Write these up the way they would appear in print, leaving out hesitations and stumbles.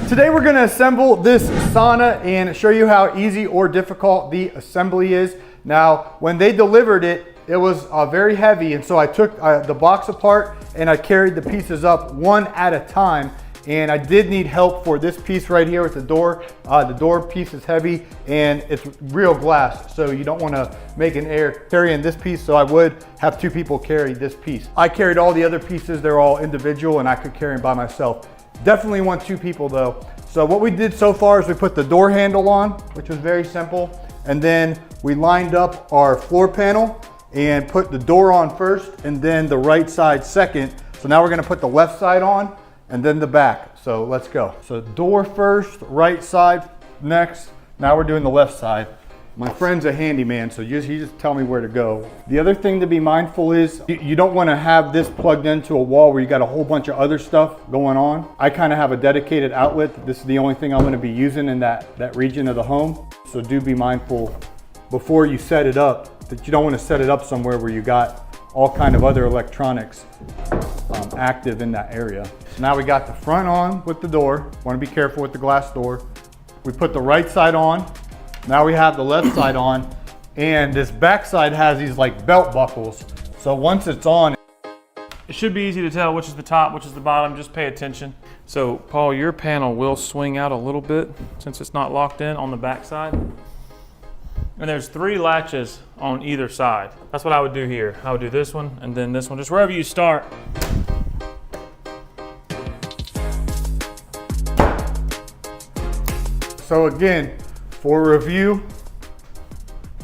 Today we're gonna assemble this sauna and show you how easy or difficult the assembly is. Now, when they delivered it, it was very heavy, and so I took the box apart and I carried the pieces up one at a time. And I did need help for this piece right here with the door. The door piece is heavy and it's real glass, so you don't want to make an error carrying this piece, so I would have two people carry this piece. I carried all the other pieces, they're all individual, and I could carry them by myself. Definitely want two people though. So what we did so far is we put the door handle on, which was very simple, and then we lined up our floor panel and put the door on first and then the right side second. So now we're gonna put the left side on and then the back. So let's go. So door first, right side next. Now we're doing the left side. My friend's a handyman, so he just tell me where to go. The other thing to be mindful is you don't want to have this plugged into a wall where you got a whole bunch of other stuff going on. I kind of have a dedicated outlet. This is the only thing I'm going to be using in that region of the home. So do be mindful before you set it up that you don't want to set it up somewhere where you got all kind of other electronics active in that area. So now we got the front on with the door. Want to be careful with the glass door. We put the right side on. Now we have the left side on, and this back side has these like belt buckles. So once it's on, it should be easy to tell which is the top, which is the bottom. Just pay attention. So Paul, your panel will swing out a little bit since it's not locked in on the back side. And there's 3 latches on either side. That's what I would do here. I would do this one and then this one, just wherever you start. So again, for review,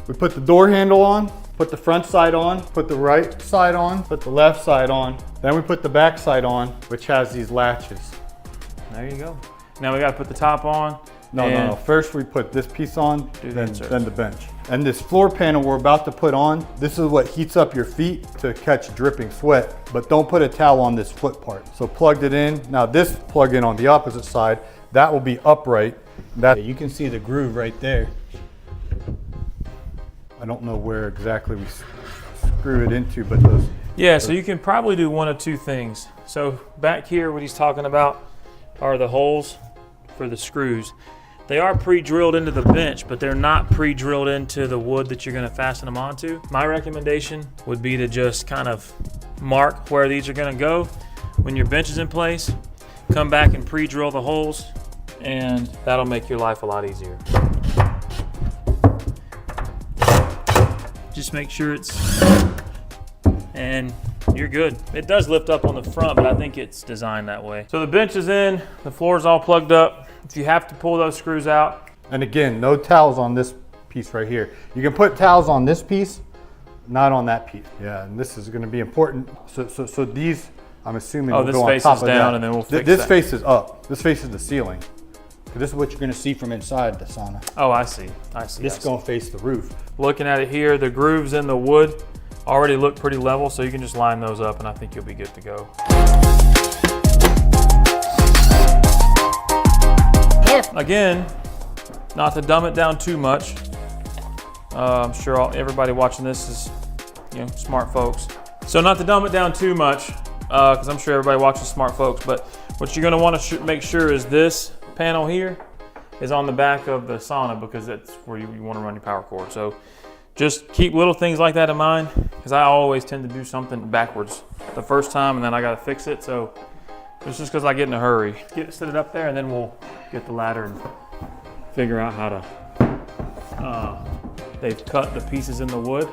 we put the door handle on, put the front side on, put the right side on, put the left side on, then we put the back side on, which has these latches. There you go. Now we gotta put the top on. No. First we put this piece on, then the bench. And this floor panel we're about to put on, this is what heats up your feet to catch dripping sweat, but don't put a towel on this foot part. So plugged it in. Now this plug in on the opposite side, that will be upright. That you can see the groove right there. I don't know where exactly we screw it into, but those. Yeah, so you can probably do one of 2 things. So back here, what he's talking about are the holes for the screws. They are pre-drilled into the bench, but they're not pre-drilled into the wood that you're gonna fasten them onto. My recommendation would be to just kind of mark where these are gonna go. When your bench is in place, come back and pre-drill the holes, and that'll make your life a lot easier. Just make sure it's, and you're good. It does lift up on the front, but I think it's designed that way. So the bench is in, the floor's all plugged up. If you have to pull those screws out. And again, no towels on this piece right here. You can put towels on this piece, not on that piece. Yeah, and this is gonna be important. So these, I'm assuming will go on top of that. This faces down and then we'll fix This that. faces up. This faces the ceiling. This is what you're gonna see from inside the sauna. Oh, I see. This is gonna face the roof. Looking at it here, the grooves in the wood already look pretty level, so you can just line those up and I think you'll be good to go. Again, not to dumb it down too much. I'm sure everybody watching this is, smart folks. So not to dumb it down too much, because I'm sure everybody watches smart folks, but what you're gonna wanna make sure is this panel here is on the back of the sauna, because that's where you wanna run your power cord. So just keep little things like that in mind, because I always tend to do something backwards the first time and then I gotta fix it. So it's just because I get in a hurry. Set it up there and then we'll get the ladder and figure out how to, they've cut the pieces in the wood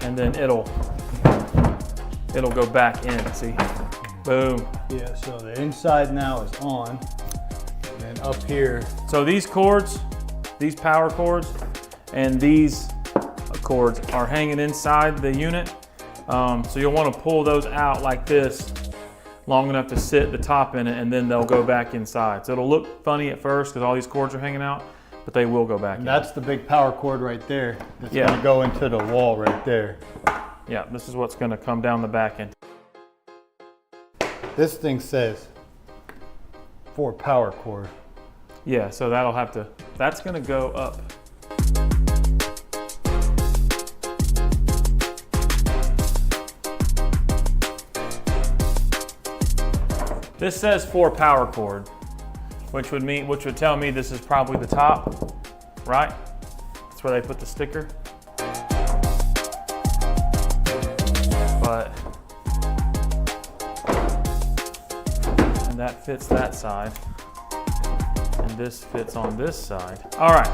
and then it'll go back in, see? Boom. Yeah, so the inside now is on, and then up here. So these cords, these power cords, and these cords are hanging inside the unit. So you'll want to pull those out like this long enough to sit the top in it, and then they'll go back inside. So it'll look funny at first because all these cords are hanging out, but they will go back in. That's the big power cord right there. That's gonna go into the wall right there. Yeah, this is what's gonna come down the back end. This thing says for power cord. Yeah, so that's gonna go up. This says for power cord. which would tell me this is probably the top, right? That's where they put the sticker. But, and that fits that side, and this fits on this side. All right,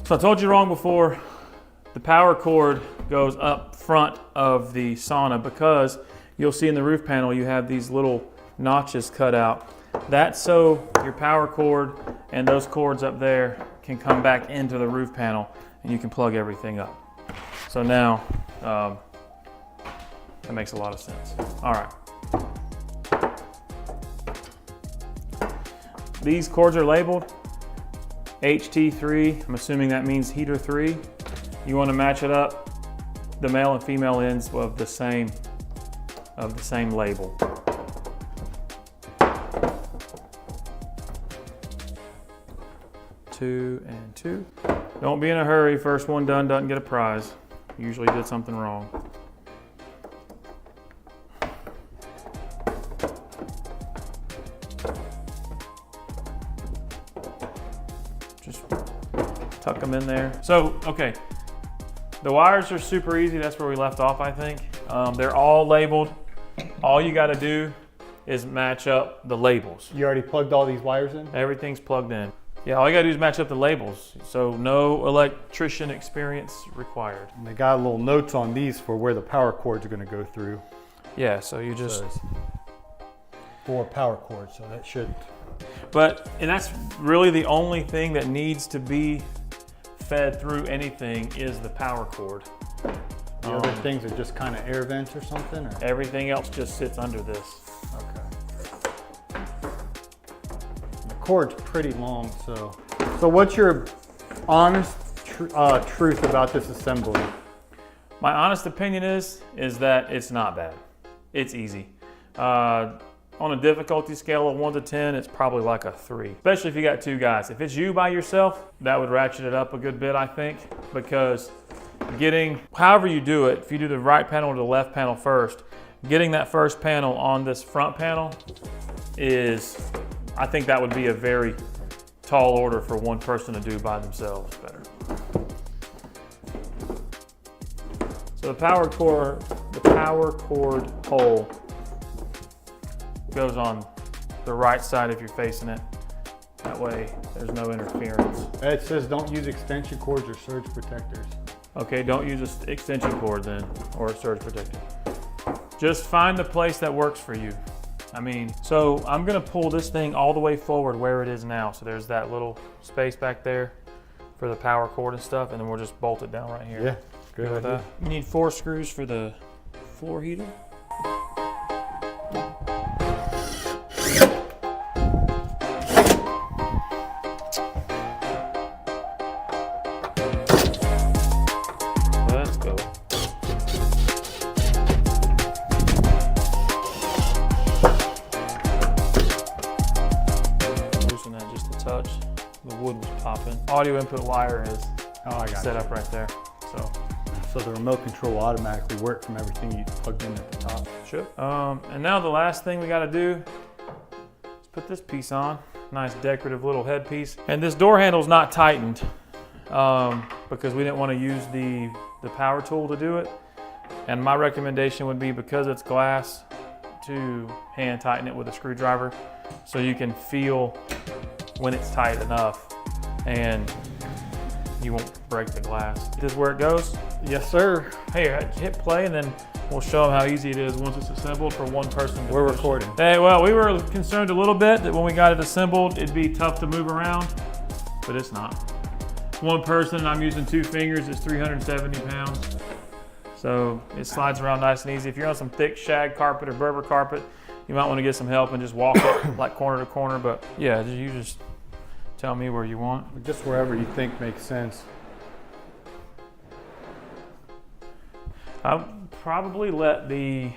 so I told you wrong before. The power cord goes up front of the sauna because you'll see in the roof panel you have these little notches cut out. That's so your power cord and those cords up there can come back into the roof panel and you can plug everything up. So now that makes a lot of sense. All right. These cords are labeled HT3. I'm assuming that means heater 3. You want to match it up, the male and female ends of the same label. Two and two. Don't be in a hurry. First one done doesn't get a prize. You usually did something wrong. Just tuck them in there. So, okay. The wires are super easy. That's where we left off, I think. They're all labeled. All you got to do is match up the labels. You already plugged all these wires in? Everything's plugged in. Yeah, all you got to do is match up the labels. So no electrician experience required. And they got little notes on these for where the power cords are going to go through. Yeah, so you just... 4 power cords, so that should... And that's really the only thing that needs to be fed through anything is the power cord. The other things are just kind of air vents or something? Or? Everything else just sits under this. Okay. The cord's pretty long, so what's your honest truth about this assembly? My honest opinion is that it's not bad. It's easy. On a difficulty scale of 1 to 10, it's probably like a 3, especially if you got 2 guys. If it's you by yourself, that would ratchet it up a good bit, I think, because however you do it, if you do the right panel or the left panel first, getting that first panel on this front panel I think that would be a very tall order for one person to do by themselves better. So the power cord hole goes on the right side if you're facing it. That way there's no interference. It says don't use extension cords or surge protectors. Okay, don't use an extension cord then, or a surge protector. Just find the place that works for you. I mean, so I'm gonna pull this thing all the way forward where it is now. So there's that little space back there for the power cord and stuff, and then we'll just bolt it down right here. Yeah, good with idea. that. You need 4 screws for the floor heater. Let's go. Loosen that just a touch. The wood was popping. Audio input wire is set up right there. So the remote control will automatically work from everything you plugged in at the top. Should. And now the last thing we got to do is put this piece on. Nice decorative little headpiece. And this door handle's not tightened because we didn't want to use the power tool to do it. And my recommendation would be, because it's glass, to hand tighten it with a screwdriver so you can feel when it's tight enough and you won't break the glass. This is where it goes? Yes, sir. Hey, hit play and then we'll show them how easy it is once it's assembled for one person to We're push. recording. Hey, well, we were concerned a little bit that when we got it assembled, it'd be tough to move around, but it's not. One person, I'm using 2 fingers, is 370 pounds. So it slides around nice and easy. If you're on some thick shag carpet or Berber carpet, you might want to get some help and just walk it like corner to corner. But yeah, you just tell me where you want. Just wherever you think makes sense. I'll probably let the...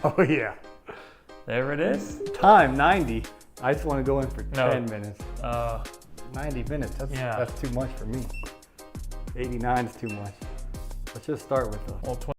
Oh yeah. There it is. Time 90. I just want to go in for 10 minutes. 90 minutes, that's too much for me. 89 is too much. Let's just start with the... Well,